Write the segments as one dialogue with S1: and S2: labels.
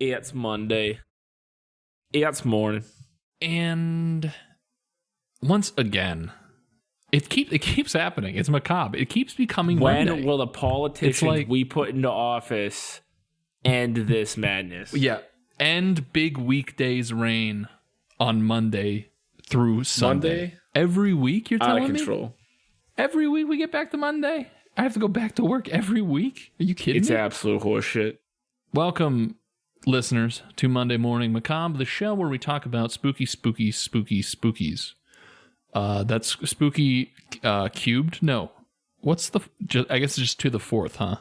S1: It's Monday. It's morning.
S2: And once again, it keeps happening. It's macabre. It keeps becoming Monday.
S1: When will the politicians we put into office end this madness?
S2: Yeah. End big weekdays reign on Monday through Sunday.
S1: Monday?
S2: Every week, you're telling me?
S1: Out of control.
S2: Every week we get back to Monday? I have to go back to work every week? Are you kidding me?
S1: It's absolute horseshit.
S2: Welcome, listeners, to Monday Morning Macabre, the show where we talk about spookies. That's spooky cubed? No. What's the... I guess it's just to the fourth, huh?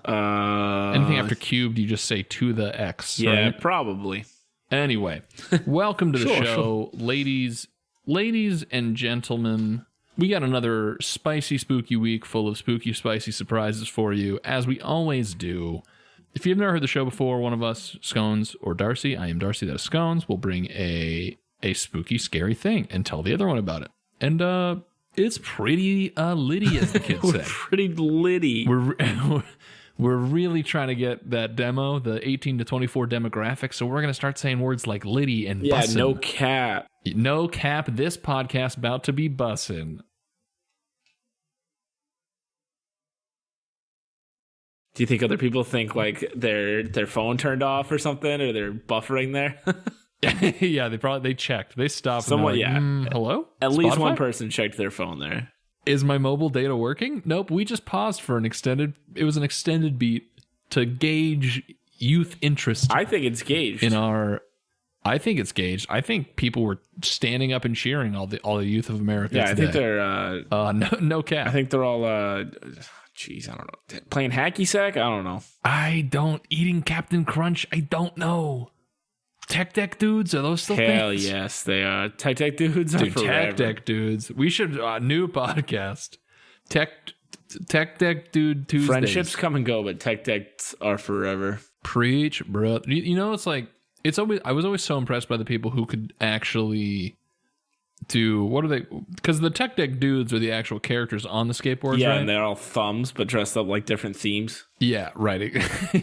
S2: Anything after cubed, you just say to the X.
S1: Yeah,
S2: right?
S1: probably.
S2: Anyway, welcome to the show,
S1: Sure.
S2: ladies and gentlemen. We got another spicy, spooky week full of spooky, spicy surprises for you, as we always do. If you've never heard the show before, one of us, Scones or Darcy, I am Darcy, that is Scones, will bring a spooky, scary thing and tell the other one about it. And it's pretty litty, as the kids say.
S1: Pretty litty.
S2: We're really trying to get that demo, the 18 to 24 demographic, so we're going to start saying words like litty and bussin'.
S1: No cap.
S2: No cap, this podcast about to be bussin'.
S1: Do you think other people think like their phone turned off or something, or they're buffering there?
S2: Yeah, they checked. They stopped.
S1: Someone,
S2: like,
S1: yeah.
S2: Hello?
S1: At least
S2: Spotify?
S1: one person checked their phone there.
S2: Is my mobile data working? Nope. We just paused for an extended beat to gauge youth interest.
S1: I think it's gauged.
S2: I think it's gauged. I think people were standing up and cheering, all the youth of America.
S1: Yeah,
S2: today.
S1: I think they're
S2: no cap.
S1: I think they're all I don't know. Playing hacky sack? I don't know.
S2: Eating Captain Crunch. I don't know. Tech Deck dudes, are those still
S1: Hell
S2: things?
S1: yes, they are. Tech Deck dudes are
S2: Dude,
S1: forever.
S2: Tech Deck dudes. We should new podcast. Tech Deck dude Tuesdays.
S1: Friendships come and go, but Tech Decks are forever.
S2: Preach, bro. You know, I was always so impressed by the people who could actually do, what are they? Because the Tech Deck dudes are the actual characters on the skateboards,
S1: Yeah,
S2: right?
S1: and they're all thumbs, but dressed up like different themes.
S2: Yeah, right.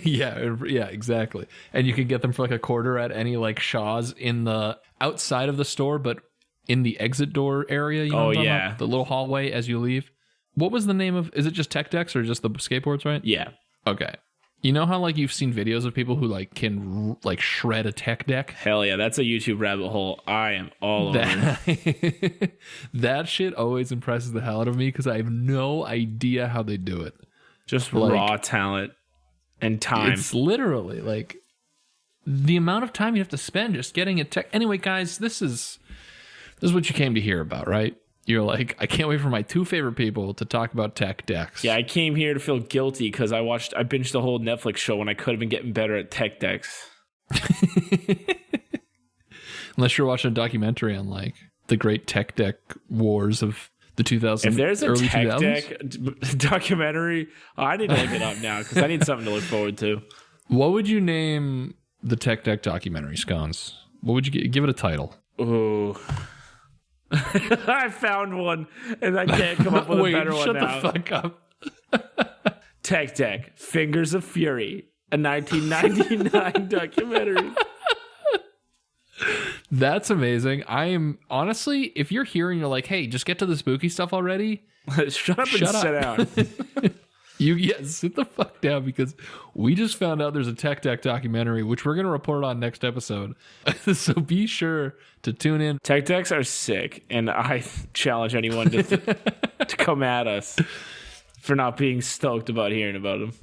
S2: yeah, exactly. And you can get them for like a quarter at any like Shaw's in the outside of the store, but in the exit door area. You know what I'm talking about? The little hallway as you leave. What was the name of? Is it just Tech Decks or just the skateboards? Right?
S1: Yeah.
S2: Okay. You know how like you've seen videos of people who like can like shred a Tech Deck?
S1: Hell yeah, that's a YouTube rabbit hole. I am all over.
S2: That shit always impresses the hell out of me because I have no idea how they do it.
S1: Just
S2: like,
S1: raw talent and time.
S2: It's literally like the amount of time you have to spend just getting a tech. Anyway, guys, this is what you came to hear about, right? You're like, I can't wait for my two favorite people to talk about Tech Decks.
S1: Yeah, I came here to feel guilty because I binged the whole Netflix show when I could have been getting better at Tech Decks.
S2: Unless you're watching a documentary on like the great Tech Deck wars of the 2000s.
S1: If there's a
S2: early
S1: Tech
S2: 2000s?
S1: Deck documentary, I need to look it up now because I need something to look forward to.
S2: What would you name the Tech Deck documentary, Scones? What would you give it a title?
S1: Ooh. I found one, and I can't come up with a better one now.
S2: Shut the fuck up.
S1: Tech Deck, Fingers of Fury, a 1999 documentary.
S2: That's amazing. I am honestly, if you're here and you're like, hey, just get to the spooky stuff already.
S1: Shut up and sit down.
S2: Sit the fuck down because we just found out there's a Tech Deck documentary, which we're going to report on next episode. So be sure to tune in.
S1: Tech Decks are sick, and I challenge anyone to come at us for not being stoked about hearing about them.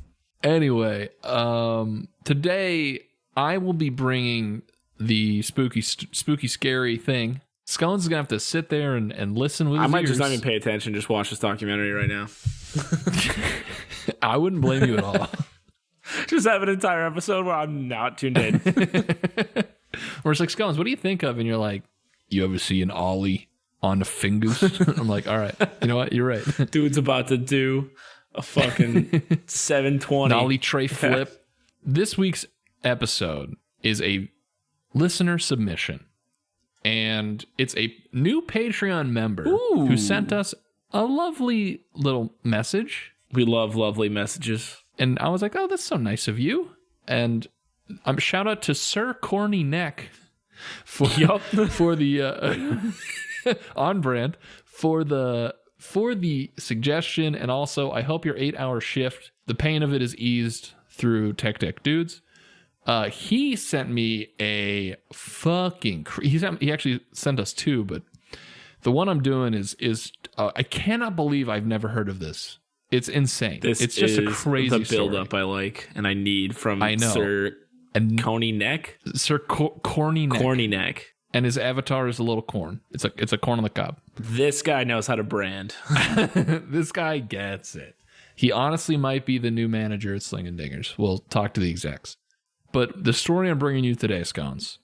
S2: Anyway, today I will be bringing the spooky, scary thing. Scones is going to have to sit there and listen with his
S1: I might
S2: ears.
S1: just not even pay attention, just watch this documentary right now.
S2: I wouldn't blame you at all.
S1: Just have an entire episode where I'm not tuned in.
S2: Where it's like, Scones, what do you think of? And you're like, you ever see an ollie on the fingers? I'm like, all right, you know what? You're right.
S1: Dude's about to do a fucking 720.
S2: Ollie tray flip. This week's episode is a listener submission. And it's a new Patreon member who sent us a lovely little message.
S1: We love lovely messages.
S2: And I was like, oh, that's so nice of you. And Shout out to Sir Corny Neck for the on brand for the suggestion, and also I hope your 8-hour shift, the pain of it is eased through Tech Deck Dudes. He sent me a fucking he actually sent us 2, but the one I'm doing is I cannot believe I've never heard of this. It's insane. It's just a crazy
S1: the build up I like and I need from Sir Corny Neck.
S2: Sir Corny Neck.
S1: Corny Neck.
S2: And his avatar is a little corn. It's a corn on the cob.
S1: This guy knows how to brand.
S2: This guy gets it. He honestly might be the new manager at Sling and Dingers. We'll talk to the execs. But the story I'm bringing you today, Scones,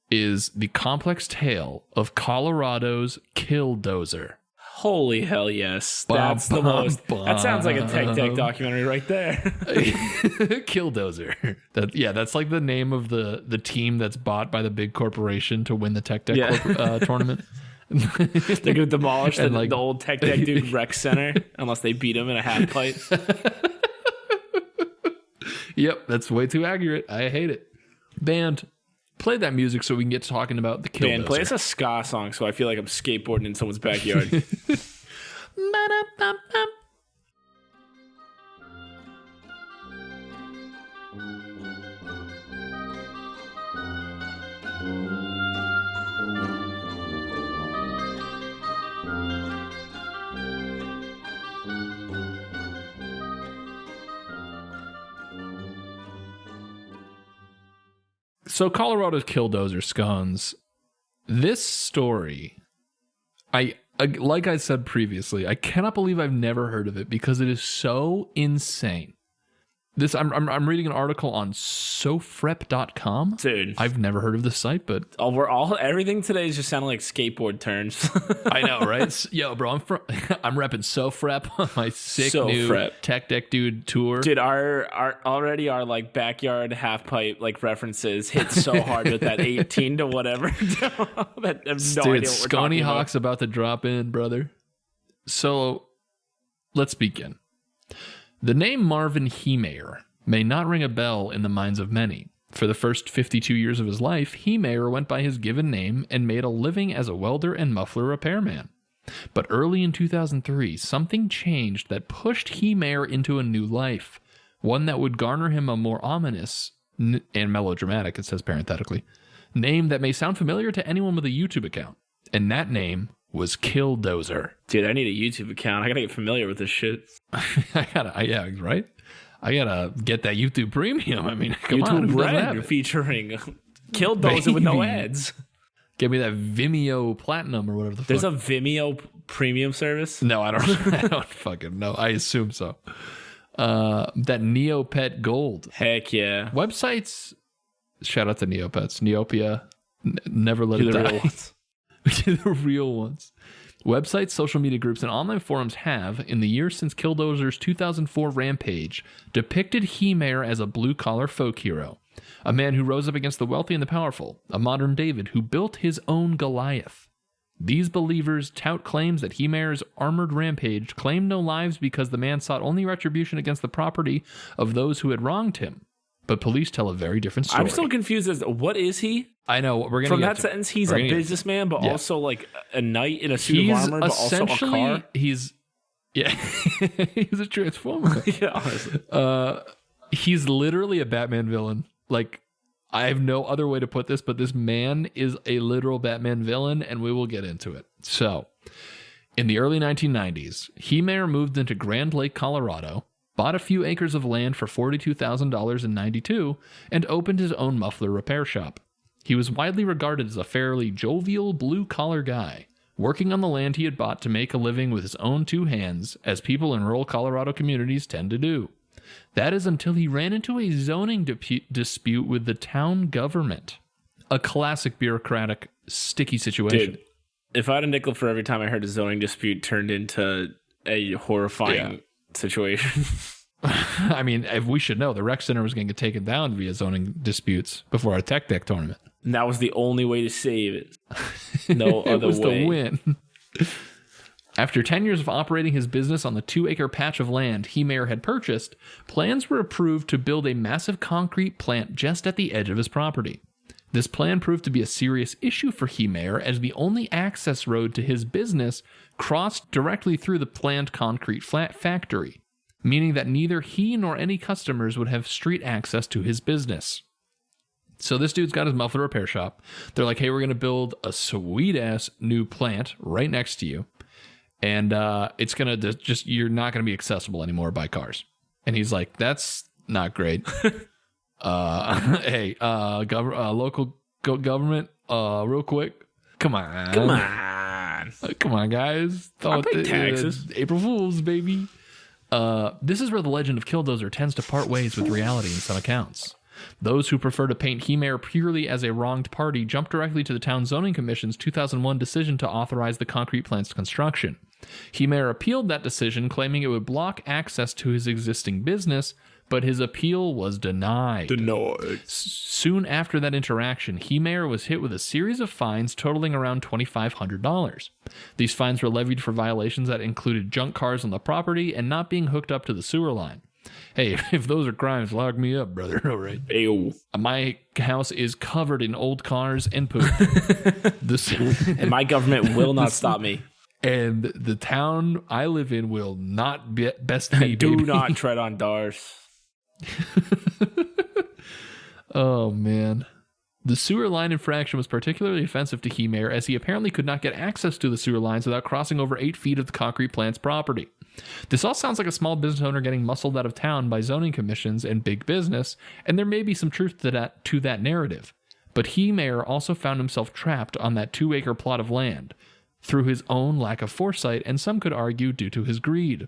S2: is the complex tale of Colorado's Killdozer.
S1: Holy hell yes. That's the most. That sounds like a Tech Deck documentary right there.
S2: Killdozer. That's like the name of the team that's bought by the big corporation to win the Tech Deck tournament.
S1: They're going to demolish the old Tech Deck Dude rec center unless they beat him in a half pipe.
S2: Yep, that's way too accurate. I hate it. Band, play that music so we can get to talking about the Killdozer.
S1: Man, play us a ska song so I feel like I'm skateboarding in someone's backyard.
S2: So Colorado's Killdozer, Scones. This story, like I said previously, I cannot believe I've never heard of it because it is so insane. I'm reading an article on sofrep.com.
S1: Dude,
S2: I've never heard of this site, but
S1: everything today is just sounding like skateboard terms.
S2: I know, right? Yo, bro, I'm repping Sofrep on my sick new Tech Deck Dude tour.
S1: Dude, our like backyard half pipe like references hit so hard with that 18 to whatever. That I have no idea what
S2: Scony Hawk's about to drop in, brother. So let's begin. The name Marvin Heemeyer may not ring a bell in the minds of many. For the first 52 years of his life, Heemeyer went by his given name and made a living as a welder and muffler repairman. But early in 2003, something changed that pushed Heemeyer into a new life, one that would garner him a more ominous and melodramatic, it says parenthetically, name that may sound familiar to anyone with a YouTube account. And that name was Killdozer.
S1: Dude, I need a YouTube account. I gotta get familiar with this shit.
S2: Yeah, right? I gotta get that YouTube premium. I mean, come
S1: YouTube
S2: on.
S1: Red featuring Killdozer with no ads.
S2: Give me that Vimeo Platinum or whatever the fuck.
S1: There's a Vimeo premium service?
S2: No, I don't fucking know. I assume so. That Neopet Gold.
S1: Heck yeah.
S2: Websites, shout out to Neopets. Neopia, never let it die. The real ones. Websites, social media groups, and online forums have, in the years since Killdozer's 2004 rampage, depicted Heemeyer as a blue-collar folk hero, a man who rose up against the wealthy and the powerful, a modern David who built his own Goliath. These believers tout claims that Heemeyer's armored rampage claimed no lives because the man sought only retribution against the property of those who had wronged him. But police tell a very different story.
S1: I'm still confused as to what is he?
S2: I know what we're going
S1: to From that sentence, he's a businessman, but also like a knight in a suit of armor, but also a car.
S2: He's a transformer.
S1: Yeah, honestly.
S2: He's literally a Batman villain. Like, I have no other way to put this, but this man is a literal Batman villain, and we will get into it. So, in the early 1990s, Heemeyer moved into Grand Lake, Colorado, bought a few acres of land for $42,000 in '92, and opened his own muffler repair shop. He was widely regarded as a fairly jovial, blue-collar guy, working on the land he had bought to make a living with his own two hands, as people in rural Colorado communities tend to do. That is until he ran into a zoning dispute with the town government. A classic bureaucratic, sticky situation.
S1: Dude, if I had a nickel for every time I heard a zoning dispute turned into a horrifying situation.
S2: I mean, if we should know, the rec center was going to get taken down via zoning disputes before our Tech Deck tournament.
S1: And that was the only way to save it. No other way.
S2: It was the win. After 10 years of operating his business on the 2-acre patch of land Heemeyer had purchased, plans were approved to build a massive concrete plant just at the edge of his property. This plan proved to be a serious issue for Heemeyer, as the only access road to his business crossed directly through the planned concrete factory, meaning that neither he nor any customers would have street access to his business. So this dude's got his muffler repair shop. They're like, hey, we're going to build a sweet-ass new plant right next to you. And it's going to just, you're not going to be accessible anymore by cars. And he's like, that's not great. Hey, local government, real quick. Come on. Come on, guys.
S1: I pay taxes.
S2: April Fools, baby. This is where the legend of Killdozer tends to part ways with reality in some accounts. Those who prefer to paint Heemeyer purely as a wronged party jump directly to the town zoning commission's 2001 decision to authorize the concrete plant's construction. Heemeyer appealed that decision, claiming it would block access to his existing business, but his appeal was denied. Soon after that interaction, Heemeyer was hit with a series of fines totaling around $2,500. These fines were levied for violations that included junk cars on the property and not being hooked up to the sewer line. Hey, if those are crimes, lock me up, brother. All right.
S1: Ew.
S2: My house is covered in old cars and poop.
S1: And my government will not stop me.
S2: And the town I live in will not best me.
S1: Do
S2: baby.
S1: not tread on Dars.
S2: Oh, man. The sewer line infraction was particularly offensive to Heemeyer, as he apparently could not get access to the sewer lines without crossing over 8 feet of the concrete plant's property. This all sounds like a small business owner getting muscled out of town by zoning commissions and big business, and there may be some truth to that narrative. But Heemeyer also found himself trapped on that 2-acre plot of land through his own lack of foresight, and some could argue due to his greed.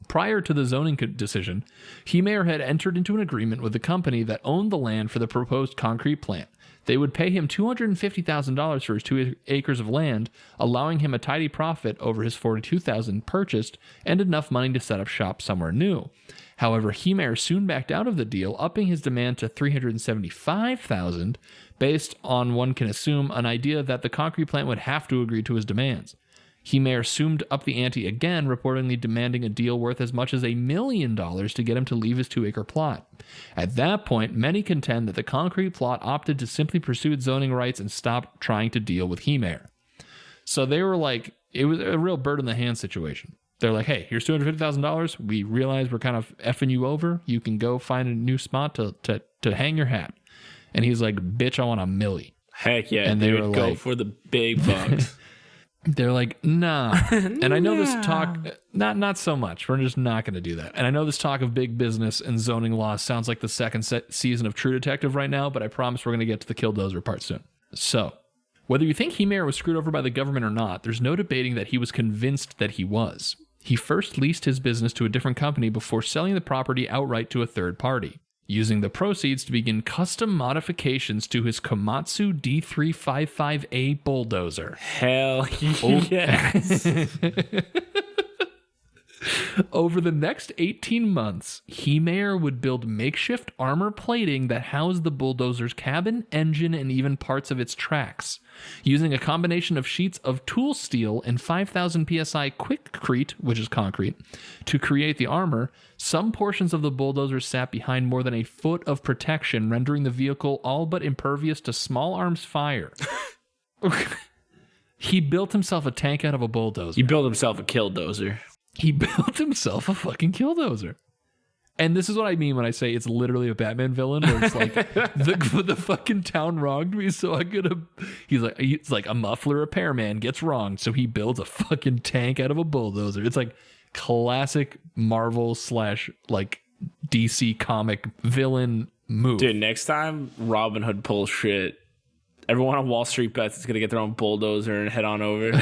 S2: Prior to the zoning decision, Heemeyer had entered into an agreement with the company that owned the land for the proposed concrete plant. They would pay him $250,000 for his 2 acres of land, allowing him a tidy profit over his $42,000 purchased and enough money to set up shop somewhere new. However, Heemeyer soon backed out of the deal, upping his demand to $375,000, based on, one can assume, an idea that the concrete plant would have to agree to his demands. Heemeyer zoomed up the ante again, reportedly demanding a deal worth as much as $1 million to get him to leave his 2-acre plot. At that point, many contend that the concrete plot opted to simply pursue its zoning rights and stop trying to deal with Heemeyer. So they were like, it was a real bird in the hand situation. They're like, hey, here's $250,000. We realize we're kind of effing you over. You can go find a new spot to hang your hat. And he's like, bitch, I want $1 million.
S1: Heck yeah,
S2: and they were
S1: go
S2: like,
S1: for the big bucks.
S2: They're like, nah. And I know this talk, not so much. We're just not going to do that. And I know this talk of big business and zoning laws sounds like the second season of True Detective right now, but I promise we're going to get to the Killdozer part soon. So, whether you think Heemeyer was screwed over by the government or not, there's no debating that he was convinced that he was. He first leased his business to a different company before selling the property outright to a third party, using the proceeds to begin custom modifications to his Komatsu D355A bulldozer.
S1: Hell yes.
S2: Over the next 18 months, Heemeyer would build makeshift armor plating that housed the bulldozer's cabin, engine, and even parts of its tracks. Using a combination of sheets of tool steel and 5,000 psi quickcrete, which is concrete, to create the armor, some portions of the bulldozer sat behind more than a foot of protection, rendering the vehicle all but impervious to small arms fire. He built himself a tank out of a bulldozer.
S1: He built himself a Killdozer.
S2: He built himself a fucking Killdozer. And this is what I mean when I say it's literally a Batman villain, where it's like, the fucking town wronged me, so I'm gonna... It's like a muffler repairman gets wronged, so he builds a fucking tank out of a bulldozer. It's like classic Marvel / like DC comic villain move.
S1: Dude, next time Robin Hood pulls shit, everyone on Wall Street bets it's gonna get their own bulldozer and head on over.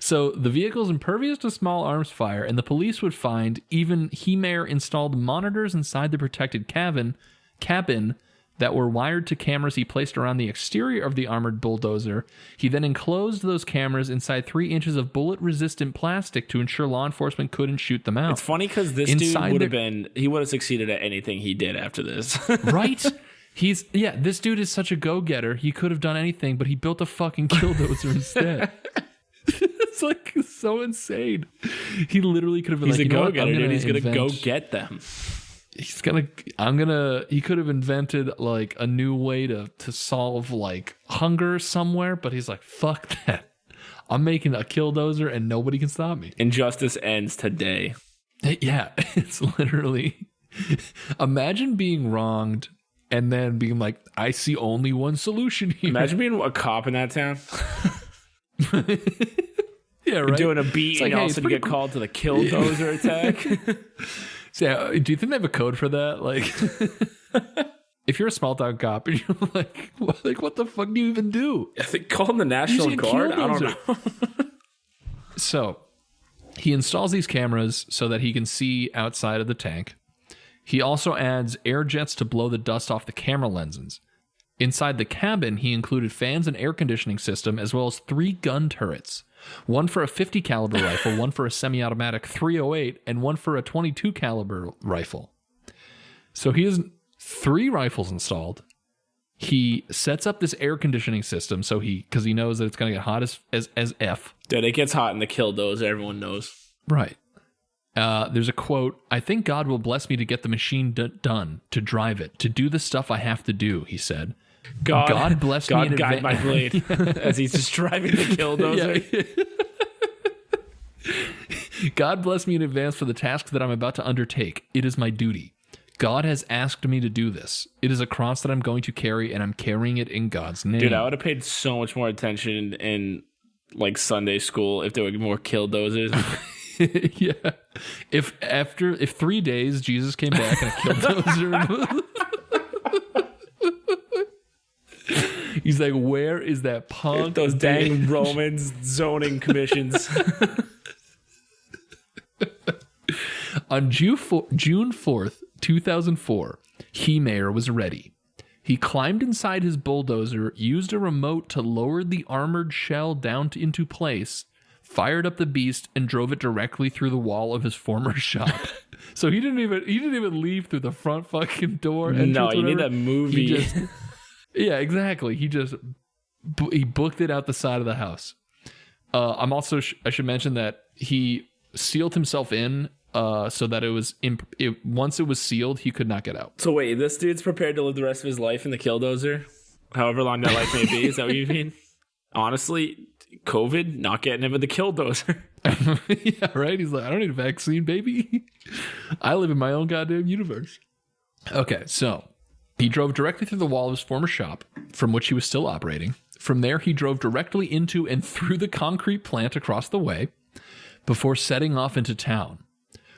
S2: So the vehicle's impervious to small arms fire, and the police would find even Heemeyer installed monitors inside the protected cabin that were wired to cameras he placed around the exterior of the armored bulldozer. He then enclosed those cameras inside 3 inches of bullet-resistant plastic to ensure law enforcement couldn't shoot them out.
S1: It's funny because this dude would have succeeded at anything he did after this.
S2: Right? This dude is such a go-getter. He could have done anything, but he built a fucking Killdozer instead. It's like so insane. He literally could have been
S1: He's
S2: like,
S1: a go-getter, dude. He's going to go get them.
S2: He could have invented like a new way to solve like hunger somewhere, but he's like, fuck that. I'm making a Killdozer and nobody can stop me.
S1: Injustice ends today.
S2: Yeah, it's literally, imagine being wronged and then being like, I see only one solution here.
S1: Imagine being a cop in that town.
S2: Yeah, right.
S1: Doing a beat and all of a sudden get called to the Killdozer attack.
S2: So, yeah, do you think they have a code for that? Like, if you're a small town cop and you're like, what the fuck do you even do?
S1: I think calling the National Guard. I don't know.
S2: So he installs these cameras so that he can see outside of the tank. He also adds air jets to blow the dust off the camera lenses. Inside the cabin, he included fans and air conditioning system, as well as 3 gun turrets. One for a 50 caliber rifle, one for a semi-automatic 308, and one for a 22 caliber rifle. So he has 3 rifles installed. He sets up this air conditioning system because he knows that it's going to get hot as F.
S1: Dude, it gets hot in the Killdozer, everyone knows.
S2: Right. There's a quote, I think God will bless me to get the machine done, to drive it, to do the stuff I have to do, he said. God bless me in
S1: guide my blade as he's just driving the Killdozer.
S2: Yeah. God bless me in advance for the task that I'm about to undertake. It is my duty. God has asked me to do this. It is a cross that I'm going to carry, and I'm carrying it in God's name.
S1: Dude, I would have paid so much more attention in like Sunday school if there were more Killdozers.
S2: Yeah. If 3 days Jesus came back and a Killdozer. He's like, where is that punk?
S1: Those dang Romans zoning commissions.
S2: On June 4th, 2004, Heemeyer was ready. He climbed inside his bulldozer, used a remote to lower the armored shell down into place, fired up the beast, and drove it directly through the wall of his former shop. So he didn't even leave through the front fucking door.
S1: No, you need a movie.
S2: Yeah, exactly. He booked it out the side of the house. I should mention that he sealed himself in so that once it was sealed, he could not get out.
S1: So wait, this dude's prepared to live the rest of his life in the Killdozer? However long that life may be? Is that what you mean? Honestly, COVID, not getting him in the Killdozer.
S2: Yeah, right? He's like, I don't need a vaccine, baby. I live in my own goddamn universe. Okay, so he drove directly through the wall of his former shop, from which he was still operating. From there, he drove directly into and through the concrete plant across the way before setting off into town.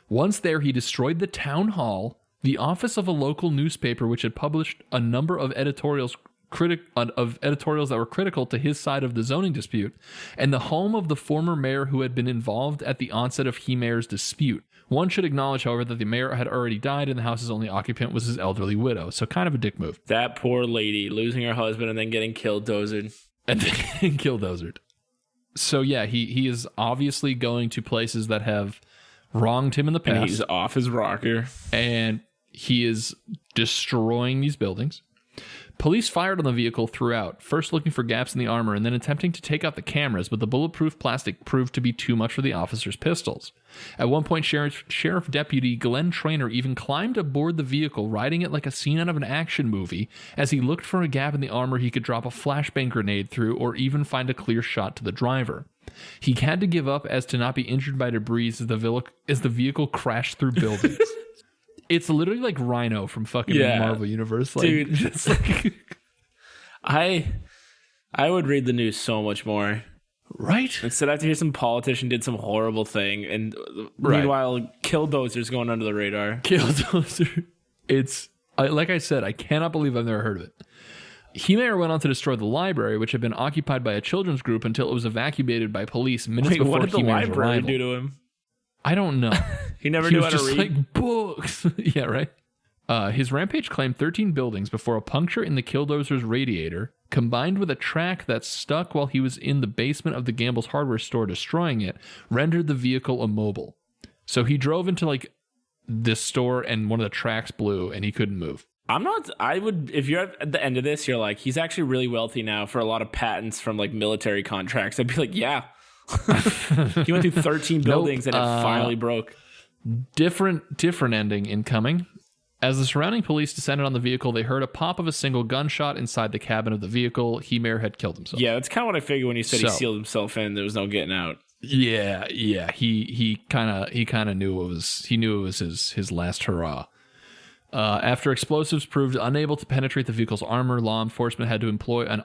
S2: Once there, he destroyed the town hall, the office of a local newspaper which had published a number of editorials that were critical to his side of the zoning dispute, and the home of the former mayor who had been involved at the onset of Heemeyer's dispute. One should acknowledge, however, that the mayor had already died and the house's only occupant was his elderly widow, so kind of a dick move.
S1: That poor lady losing her husband and then getting Killdozered.
S2: And then getting Killdozered. So yeah, he is obviously going to places that have wronged him in the past.
S1: And he's off his rocker.
S2: And he is destroying these buildings. Police fired on the vehicle throughout, first looking for gaps in the armor and then attempting to take out the cameras, but the bulletproof plastic proved to be too much for the officers' pistols. At one point, Sheriff Deputy Glenn Traynor even climbed aboard the vehicle, riding it like a scene out of an action movie, as he looked for a gap in the armor he could drop a flashbang grenade through or even find a clear shot to the driver. He had to give up as to not be injured by debris as the vehicle crashed through buildings. It's literally like Rhino from fucking Marvel Universe. Like,
S1: dude,
S2: just like
S1: I would read the news so much more.
S2: Right?
S1: Instead, I have to hear some politician did some horrible thing, and meanwhile, Killdozer's going under the radar.
S2: Killdozer. Like I said, I cannot believe I've never heard of it. Heemeyer went on to destroy the library, which had been occupied by a children's group until it was evacuated by police minutes before
S1: what did the
S2: Heemeyer's
S1: library
S2: arrival.
S1: do to him?
S2: I don't know.
S1: He never knew
S2: was
S1: how to
S2: just
S1: read.
S2: Like books. Yeah, right. His rampage claimed 13 buildings before a puncture in the Killdozer's radiator, combined with a track that stuck while he was in the basement of the Gamble's hardware store destroying it, rendered the vehicle immobile. So he drove into like this store and one of the tracks blew and he couldn't move. If you're at the end of this, you're like, he's actually really wealthy now for a lot of patents from like military contracts. I'd be like, yeah,
S1: He went through 13 buildings and it finally broke.
S2: Different ending incoming. As the surrounding police descended on the vehicle, they heard a pop of a single gunshot inside the cabin of the vehicle. Heemeyer had killed himself.
S1: Yeah, that's kind of what I figured when he said he sealed himself in. There was no getting out.
S2: Yeah. He kind of knew it was his last hurrah. After explosives proved unable to penetrate the vehicle's armor, law enforcement had to employ an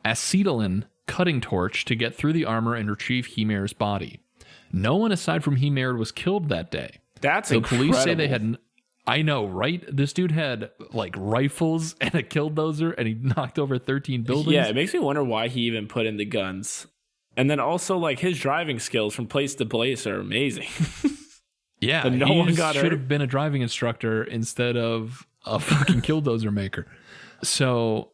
S2: acetylene cutting torch to get through the armor and retrieve Heemeyer's body. No one aside from Heemeyer was killed that day.
S1: That's
S2: the
S1: incredible.
S2: Police say they had. I know, right? This dude had like rifles and a Killdozer, and he knocked over 13 buildings.
S1: Yeah, it makes me wonder why he even put in the guns. And then also, like, his driving skills from place to place are amazing.
S2: Yeah,
S1: no one got hurt.
S2: Should have been a driving instructor instead of a fucking Killdozer maker. So,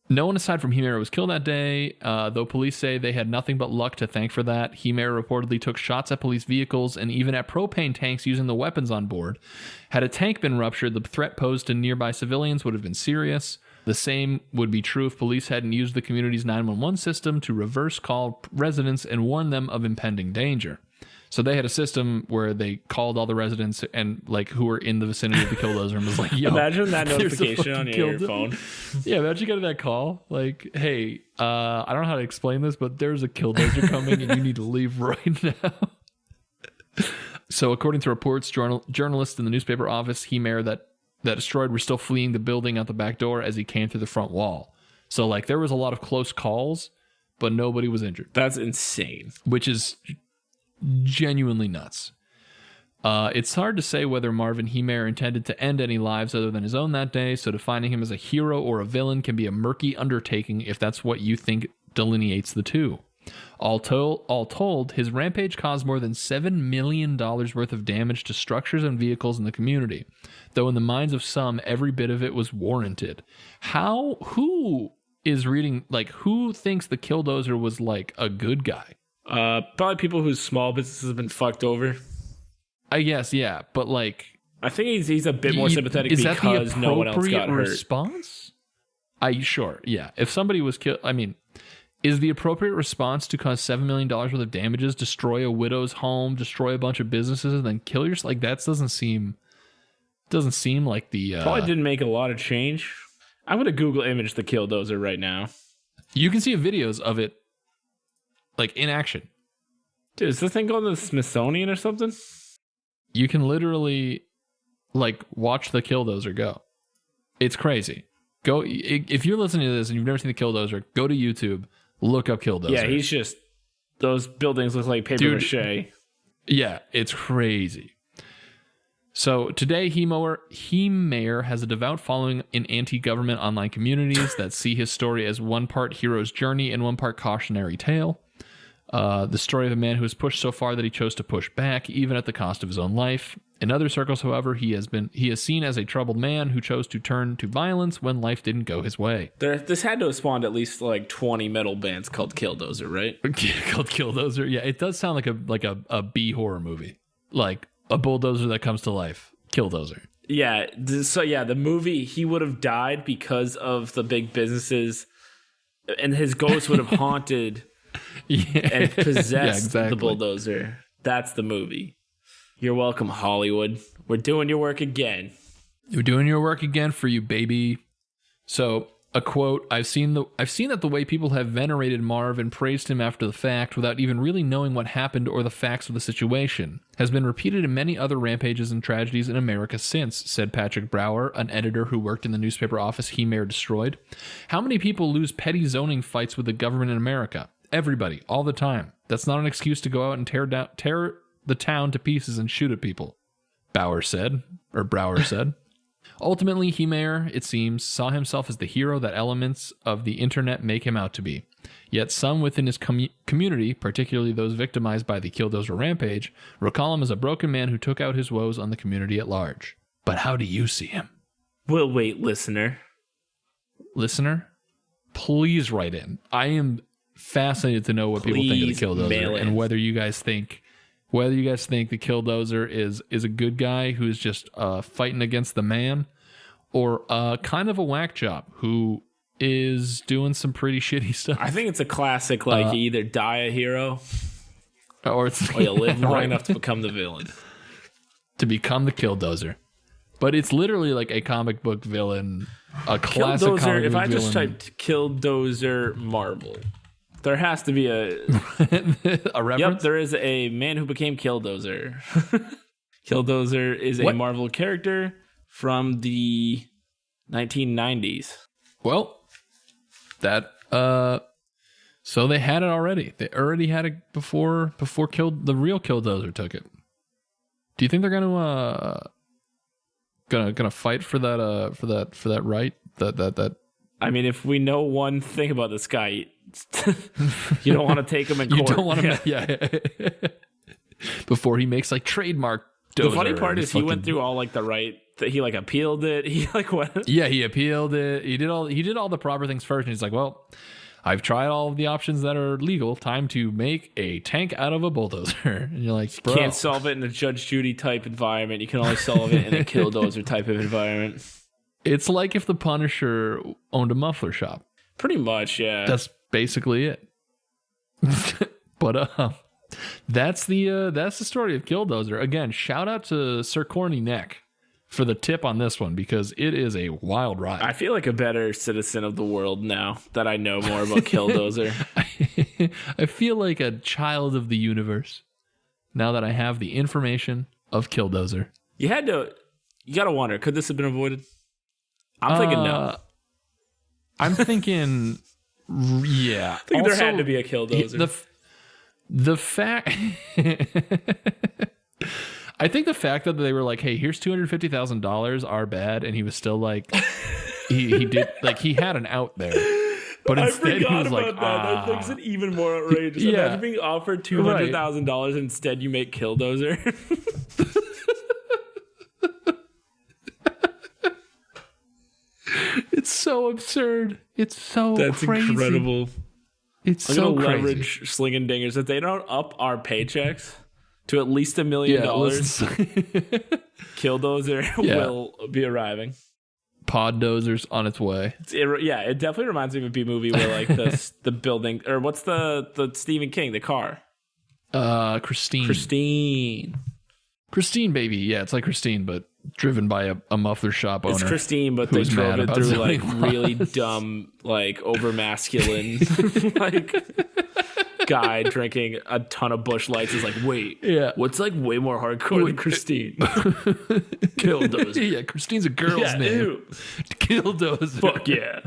S2: no one aside from Heemeyer was killed that day, though police say they had nothing but luck to thank for that. Heemeyer reportedly took shots at police vehicles and even at propane tanks using the weapons on board. Had a tank been ruptured, the threat posed to nearby civilians would have been serious. The same would be true if police hadn't used the community's 911 system to reverse call residents and warn them of impending danger. So they had a system where they called all the residents and like who were in the vicinity of the Killdozer and was like, yo,
S1: imagine that notification on your phone.
S2: Yeah, imagine getting that call. Like, hey, I don't know how to explain this, but there's a Killdozer coming and you need to leave right now. So according to reports, journalists in the newspaper office, Heemeyer that destroyed were still fleeing the building out the back door as he came through the front wall. So like there was a lot of close calls, but nobody was injured.
S1: That's insane.
S2: Which is genuinely nuts. It's hard to say whether Marvin Heemeyer intended to end any lives other than his own that day, so defining him as a hero or a villain can be a murky undertaking if that's what you think delineates the two. All told, his rampage caused more than $7 million worth of damage to structures and vehicles in the community, though in the minds of some, every bit of it was warranted. Who is reading, like, who thinks the Killdozer was like a good guy?
S1: Probably people whose small businesses have been fucked over.
S2: I guess, yeah, but like,
S1: I think he's a bit more sympathetic because no one else got hurt.
S2: Response? Sure, yeah. If somebody was killed, I mean, is the appropriate response to cause $7 million worth of damages, destroy a widow's home, destroy a bunch of businesses, and then kill yourself? Like that doesn't seem like the
S1: probably didn't make a lot of change. I'm gonna Google image the Killdozer right now.
S2: You can see videos of it. Like in action.
S1: Dude, is this thing going to the Smithsonian or something?
S2: You can literally like watch the Killdozer go. It's crazy. Go if you're listening to this and you've never seen the Killdozer, go to YouTube, look up Killdozer.
S1: Yeah, he's just those buildings look like paper mache.
S2: Yeah, it's crazy. So today, Heemeyer has a devout following in anti-government online communities that see his story as one part hero's journey and one part cautionary tale. The story of a man who was pushed so far that he chose to push back, even at the cost of his own life. In other circles, however, he is seen as a troubled man who chose to turn to violence when life didn't go his way.
S1: This had to have spawned at least like 20 metal bands called Killdozer, right?
S2: Called Killdozer, yeah. It does sound like a B horror movie, like a bulldozer that comes to life. Killdozer.
S1: Yeah. So yeah, the movie, he would have died because of the big businesses, and his ghost would have haunted. Yeah. And possessed the bulldozer. That's the movie. You're welcome, Hollywood. We're doing your work again.
S2: We're doing your work again for you, baby. So, a quote, I've seen that the way people have venerated Marv and praised him after the fact without even really knowing what happened or the facts of the situation has been repeated in many other rampages and tragedies in America since, said Patrick Brower, an editor who worked in the newspaper office Heemeyer destroyed. How many people lose petty zoning fights with the government in America? Everybody, all the time. That's not an excuse to go out and tear the town to pieces and shoot at people, Brower said. Ultimately, Heemeyer, it seems, saw himself as the hero that elements of the internet make him out to be. Yet some within his community, particularly those victimized by the Killdozer rampage, recall him as a broken man who took out his woes on the community at large. But how do you see him?
S1: We'll wait, listener.
S2: Listener, please write in. I am fascinated to know what people think of the Killdozer and whether you guys think the Killdozer is a good guy who's just fighting against the man, or kind of a whack job who is doing some pretty shitty stuff.
S1: I think it's a classic, like you either die a hero
S2: or
S1: you live long enough to become the villain.
S2: To become the Killdozer. But it's literally like a comic book villain, a classic
S1: Killdozer,
S2: comic book
S1: if I just
S2: villain.
S1: typed Killdozer Marvel, there has to be a
S2: reference?
S1: Yep, there is a man who became Killdozer. Killdozer is a Marvel character from the 1990s.
S2: Well, that so they had it already. They already had it before the real Killdozer took it. Do you think they're gonna fight for that right? That
S1: I mean, if we know one thing about this guy, you don't want to take him in court.
S2: You don't want to, yeah. Before he makes like trademark.
S1: The funny part is he went through all like the right. He like appealed it. He like went.
S2: Yeah, he appealed it. He did all the proper things first, and he's like, well, I've tried all of the options that are legal. Time to make a tank out of a bulldozer. And you're like, bro.
S1: You can't solve it in a Judge Judy type environment. You can only solve it in a Killdozer type of environment. It's
S2: like if the Punisher owned a muffler shop.
S1: Pretty much, yeah.
S2: That's basically it. But that's the story of Killdozer. Again, shout out to Sir Corny Neck for the tip on this one, because it is a wild ride.
S1: I feel like a better citizen of the world now that I know more about Killdozer.
S2: I feel like a child of the universe now that I have the information of Killdozer.
S1: You gotta wonder, could this have been avoided? I'm thinking no.
S2: I'm thinking, yeah.
S1: I think there had to be a Killdozer.
S2: The fact... I think the fact that they were like, hey, here's $250,000, our bad, and he was still like, he did, like, he had an out there. But instead he was like,
S1: that makes it even more outrageous. Yeah. Imagine being offered $200,000 and instead you make Killdozer.
S2: It's so absurd. It's so crazy. That's incredible.
S1: It's so crazy. Leverage slinging dingers. If they don't up our paychecks to at least $1 million, Killdozer will be arriving.
S2: Poddozer's on its way.
S1: It definitely reminds me of a B movie where like the building, or what's the Stephen King, the car?
S2: Christine, baby. Yeah, it's like Christine, but driven by a muffler shop owner.
S1: It's Christine, but they drove it through like really dumb, like over masculine, like guy drinking a ton of Busch Lights is like, wait, what's like way more hardcore than Christine? Killdozer.
S2: Yeah, Christine's a girl's name. Ew. Killdozer.
S1: Fuck yeah.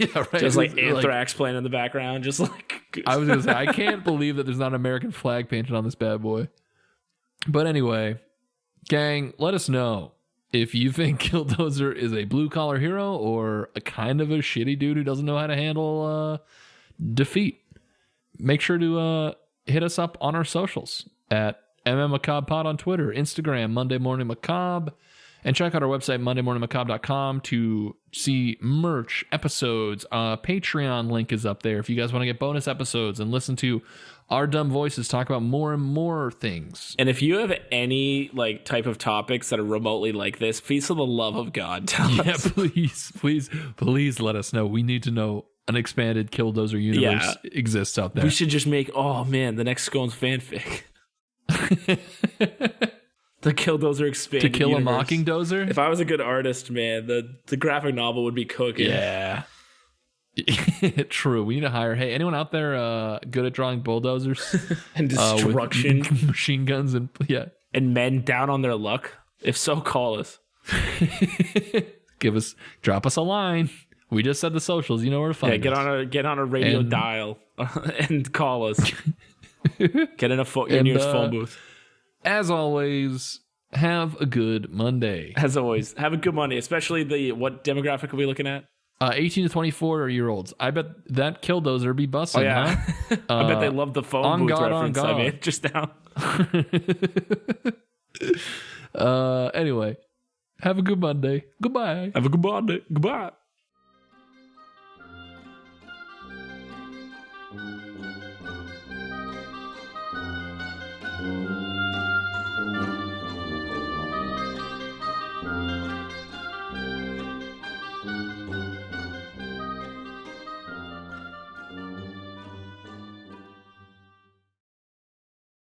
S2: Yeah, right.
S1: Just like Anthrax playing in the background, just like
S2: I was gonna say, I can't believe that there's not an American flag painted on this bad boy. But anyway, gang, let us know if you think Killdozer is a blue collar hero or a kind of a shitty dude who doesn't know how to handle defeat. Make sure to hit us up on our socials at MMMacabrePod on Twitter, Instagram, Monday Morning Macabre, and check out our website, MondayMorningMacabre.com, to see merch, episodes. Patreon link is up there if you guys want to get bonus episodes and listen to our dumb voices talk about more and more things.
S1: And if you have any like type of topics that are remotely like this, please, for the love of God, tell us.
S2: Please let us know. We need to know an expanded Killdozer universe exists out there.
S1: We should just make, the next Scones fanfic. The Killdozer expanded
S2: To Kill
S1: universe.
S2: a Mockingdozer?
S1: If I was a good artist, man, the graphic novel would be cooking.
S2: Yeah. True. We need to hire, anyone out there good at drawing bulldozers?
S1: And destruction.
S2: With machine guns and
S1: and men down on their luck? If so, call us.
S2: Drop us a line. We just said the socials. You know where to find us.
S1: Get on a radio dial and call us. Get in your phone booth.
S2: As always, have a good Monday.
S1: As always, have a good Monday. Especially what demographic are we looking at?
S2: 18 to 24-year-olds. I bet that Killdozer be busting, huh?
S1: I bet they love the phone booth reference I made just now.
S2: Anyway, have a good Monday. Goodbye.
S1: Have a good Monday. Goodbye.